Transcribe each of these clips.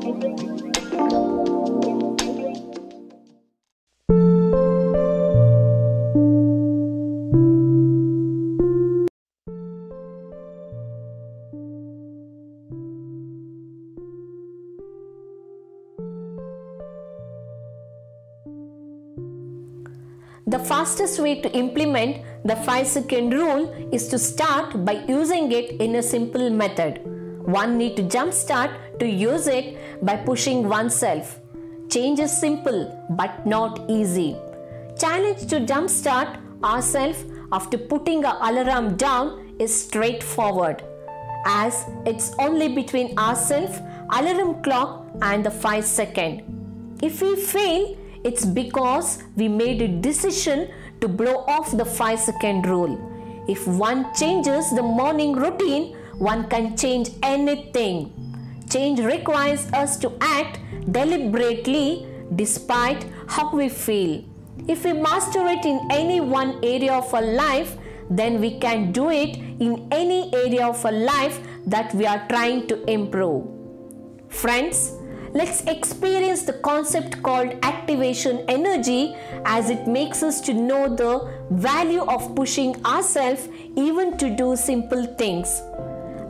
The fastest way to implement the 5-second rule is to start by using it in a simple method. One need to jumpstart to use it by pushing oneself. Change is simple but not easy. Challenge to jumpstart ourselves after putting our alarm down is straightforward, as it's only between ourselves, alarm clock and the 5 second. If we fail, it's because we made a decision to blow off the 5-second rule. If one changes the morning routine, one can change anything. Change requires us to act deliberately despite how we feel. If we master it in any one area of our life, then we can do it in any area of our life that we are trying to improve. Friends, let's experience the concept called activation energy, as it makes us to know the value of pushing ourselves even to do simple things.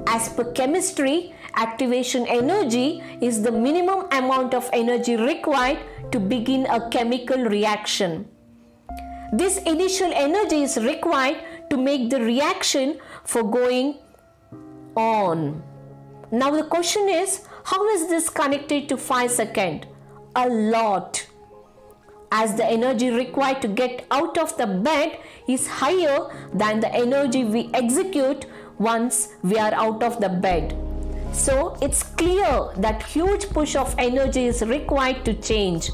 As per chemistry, activation energy is the minimum amount of energy required to begin a chemical reaction. This initial energy is required to make the reaction for going on. Now the question is, how is this connected to 5 seconds? A lot. As the energy required to get out of the bed is higher than the energy we execute once we are out of the bed. So it's clear that huge push of energy is required to change.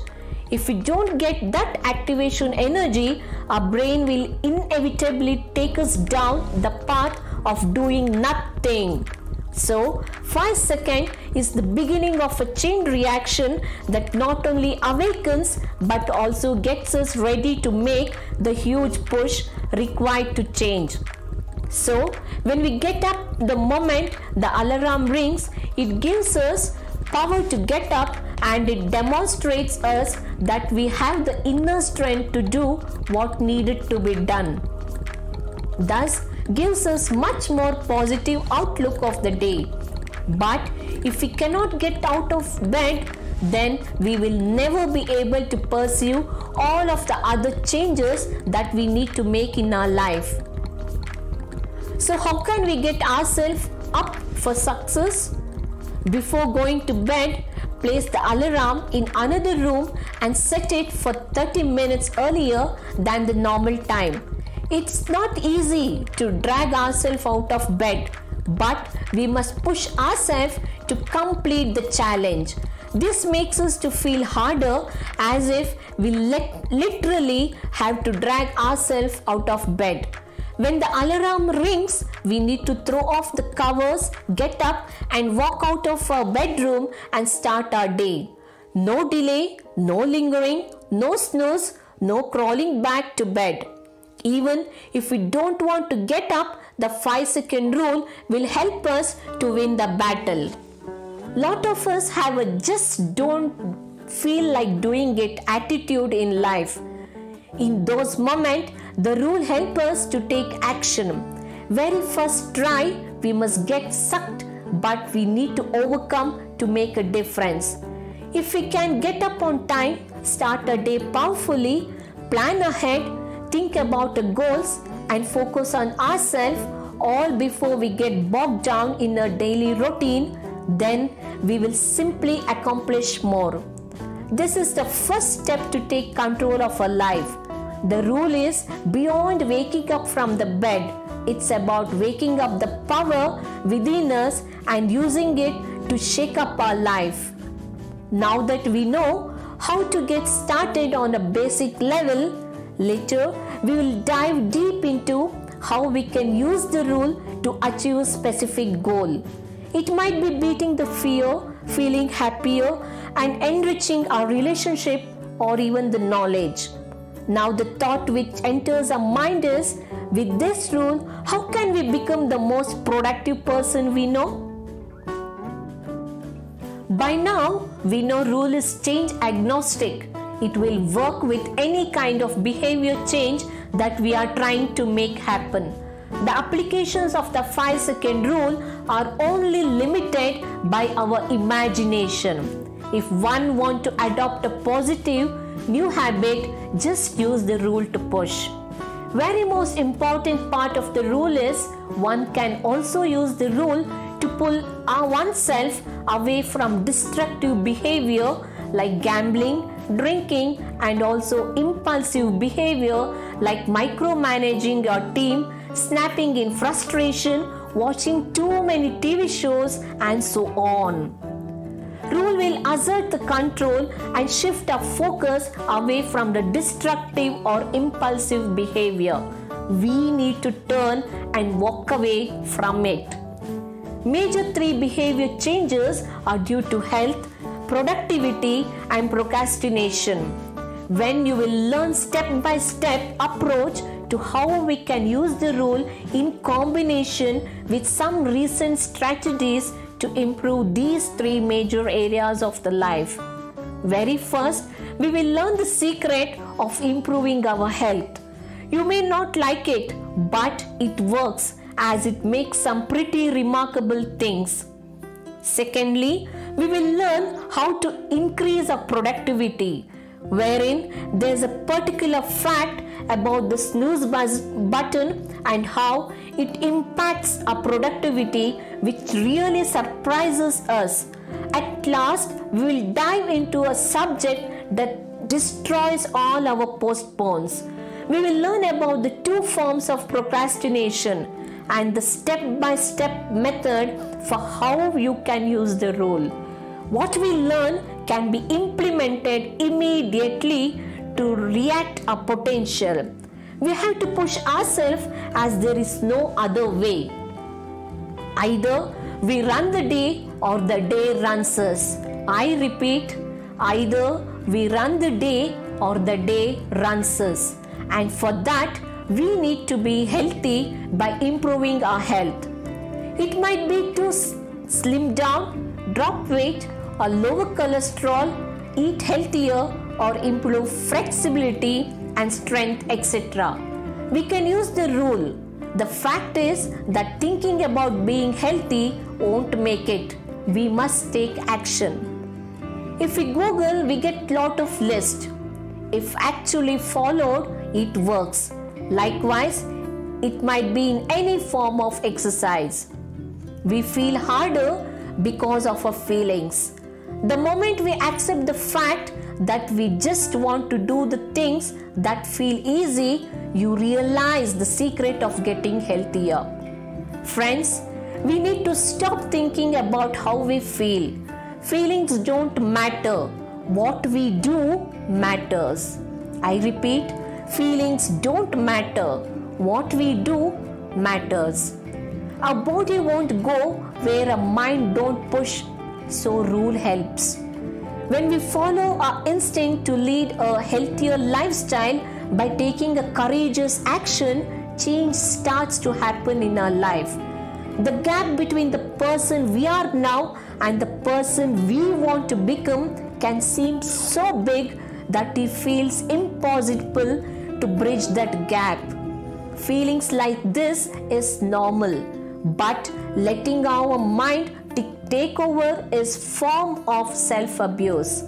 If we don't get that activation energy, our brain will inevitably take us down the path of doing nothing. So 5 seconds is the beginning of a chain reaction that not only awakens but also gets us ready to make the huge push required to change. So when we get up the moment the alarm rings, it gives us power to get up, and it demonstrates us that we have the inner strength to do what needed to be done. Thus gives us much more positive outlook of the day. But if we cannot get out of bed, then we will never be able to pursue all of the other changes that we need to make in our life. So how can we get ourselves up for success? Before going to bed, place the alarm in another room and set it for 30 minutes earlier than the normal time. It's not easy to drag ourselves out of bed, but we must push ourselves to complete the challenge. This makes us to feel harder, as if we literally have to drag ourselves out of bed. When the alarm rings, we need to throw off the covers, get up and walk out of our bedroom and start our day. No delay, no lingering, no snooze, no crawling back to bed. Even if we don't want to get up, the 5-second rule will help us to win the battle. Lot of us have a just don't feel like doing it attitude in life. In those moments, the rule helps us to take action. Very first try, we must get sucked, but we need to overcome to make a difference. If we can get up on time, start a day powerfully, plan ahead, think about the goals and focus on ourselves all before we get bogged down in a daily routine, then we will simply accomplish more. This is the first step to take control of our life. The rule is beyond waking up from the bed. It's about waking up the power within us and using it to shake up our life. Now that we know how to get started on a basic level, later we will dive deep into how we can use the rule to achieve a specific goal. It might be beating the fear, feeling happier, and enriching our relationship, or even the knowledge. Now the thought which enters our mind is, with this rule, how can we become the most productive person we know? By now, we know rule is change agnostic. It will work with any kind of behavior change that we are trying to make happen. The applications of the 5-second rule are only limited by our imagination. If one wants to adopt a positive new habit, just use the rule to push. Very most important part of the rule is one can also use the rule to pull oneself away from destructive behavior like gambling, drinking, and also impulsive behavior like micromanaging your team, snapping in frustration, watching too many TV shows, and so on. Rule will assert the control and shift our focus away from the destructive or impulsive behavior. We need to turn and walk away from it. Major 3 behavior changes are due to health, productivity, and procrastination. When you will learn step-by-step approach to how we can use the rule in combination with some recent strategies to improve these 3 major areas of the life. Very first, we will learn the secret of improving our health. You may not like it, but it works as it makes some pretty remarkable things. Secondly, we will learn how to increase our productivity, wherein there is a particular fact about the snooze button and how it impacts our productivity, which really surprises us. At last, we will dive into a subject that destroys all our postpones. We will learn about the 2 forms of procrastination and the step-by-step method for how you can use the rule. What we learn can be implemented immediately to react our potential. We have to push ourselves as there is no other way. Either we run the day or the day runs us. I repeat, either we run the day or the day runs us. And for that, we need to be healthy by improving our health. It might be to slim down, drop weight, or lower cholesterol, eat healthier, or improve flexibility and strength, etc. We can use the rule. The fact is that thinking about being healthy won't make it. We must take action. If we Google, we get lot of lists. If actually followed, it works. Likewise, it might be in any form of exercise. We feel harder because of our feelings. The moment we accept the fact that we just want to do the things that feel easy, you realize the secret of getting healthier. Friends, we need to stop thinking about how we feel. Feelings don't matter. What we do matters. I repeat, feelings don't matter. What we do matters. Our body won't go where our mind don't push, so rule helps. When we follow our instinct to lead a healthier lifestyle by taking a courageous action, change starts to happen in our life. The gap between the person we are now and the person we want to become can seem so big that it feels impossible to bridge that gap. Feelings like this is normal, but letting our mind take over is form of self-abuse.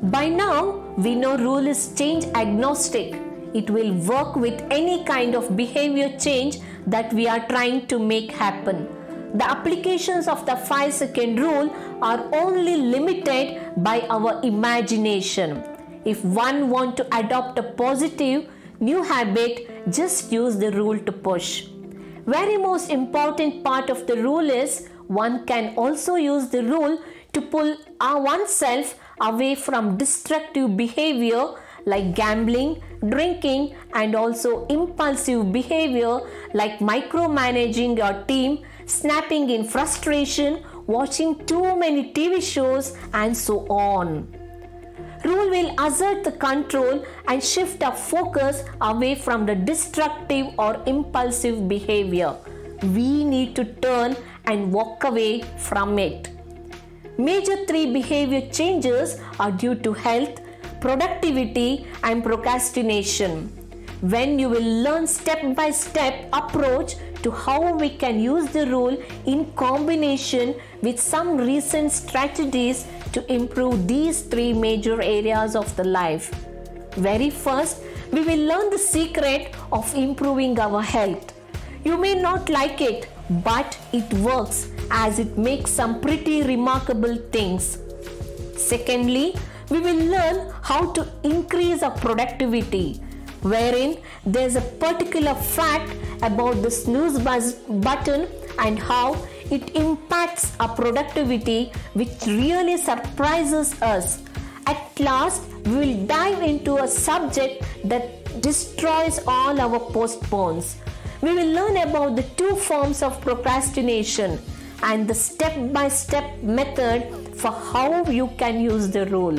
By now, we know rule is change agnostic. It will work with any kind of behavior change that we are trying to make happen. The applications of the 5-second rule are only limited by our imagination. If one wants to adopt a positive new habit, just use the rule to push. Very most important part of the rule is one can also use the rule to pull oneself away from destructive behavior like gambling, drinking, and also impulsive behavior like micromanaging your team, snapping in frustration, watching too many TV shows, and so on. Rule will assert the control and shift our focus away from the destructive or impulsive behavior. We need to turn and walk away from it. Major 3 behavior changes are due to health, productivity and procrastination. When you will learn step-by-step approach to how we can use the rule in combination with some recent strategies to improve these 3 major areas of the life. Very first, we will learn the secret of improving our health. You may not like it, but it works as it makes some pretty remarkable things. Secondly, we will learn how to increase our productivity, wherein there is a particular fact about the snooze button and how it impacts our productivity, which really surprises us. At last, we will dive into a subject that destroys all our postpones. We will learn about the 2 forms of procrastination and the step-by-step method for how you can use the rule.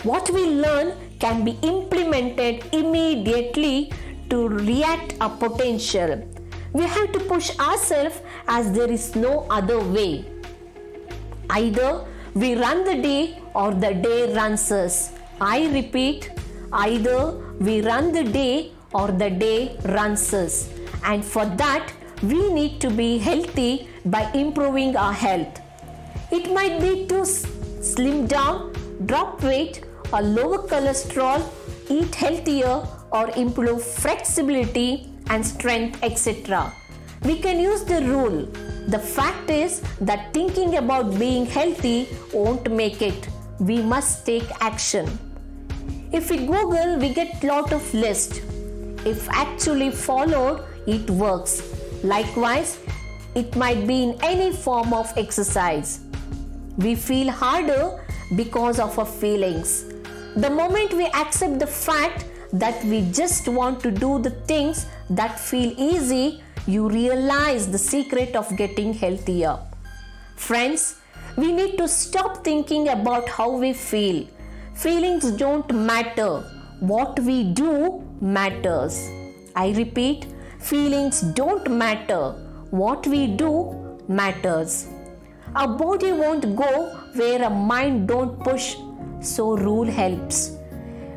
What we learn can be implemented immediately to react our potential. We have to push ourselves as there is no other way. Either we run the day or the day runs us. I repeat, either we run the day or the day runs us. And for that, we need to be healthy by improving our health. It might be to slim down, drop weight, or lower cholesterol, eat healthier, or improve flexibility and strength, etc. We can use the rule. The fact is that thinking about being healthy won't make it. We must take action. If we Google, we get lot of lists. If actually followed, it works. Likewise, it might be in any form of exercise. We feel harder because of our feelings. The moment we accept the fact that we just want to do the things that feel easy, you realize the secret of getting healthier. Friends, we need to stop thinking about how we feel. Feelings don't matter. What we do matters. I repeat, feelings don't matter. What we do matters. Our body won't go where our mind don't push, so rule helps.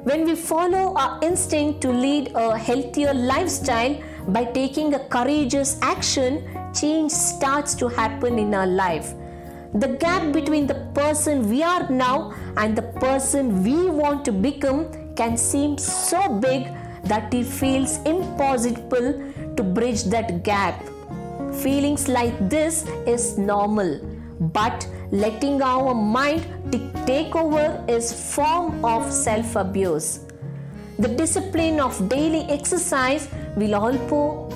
When we follow our instinct to lead a healthier lifestyle by taking a courageous action, change starts to happen in our life. The gap between the person we are now and the person we want to become can seem so big that it feels impossible to bridge that gap. Feelings like this is normal, but letting our mind take over is form of self-abuse. The discipline of daily exercise will also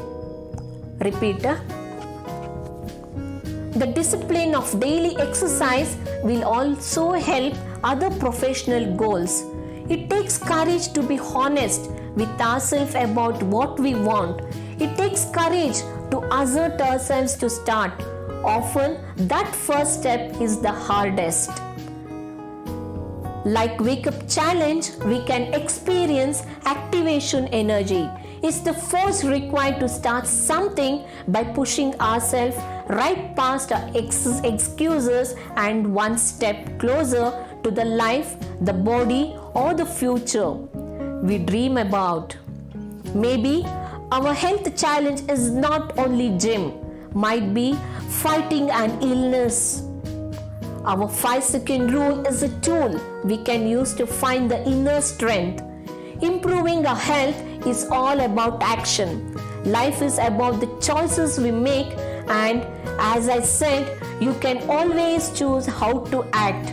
The discipline of daily exercise will also help other professional goals. It takes courage to be honest with ourselves about what we want. It takes courage to assert ourselves to start. Often, that first step is the hardest. Like Wake Up Challenge, we can experience activation energy. It's the force required to start something by pushing ourselves right past our excuses and one step closer to the life, the body, or the future we dream about. Maybe our health challenge is not only gym, might be fighting an illness. Our 5-second rule is a tool we can use to find the inner strength. Improving our health is all about action. Life is about the choices we make, and as I said, you can always choose how to act.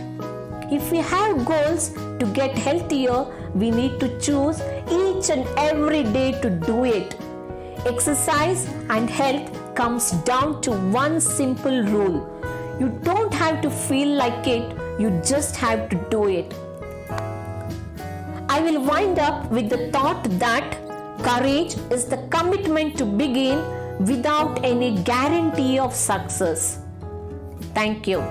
If we have goals to get healthier, we need to choose each and every day to do it. Exercise and health comes down to one simple rule. You don't have to feel like it, you just have to do it. I will wind up with the thought that courage is the commitment to begin without any guarantee of success. Thank you.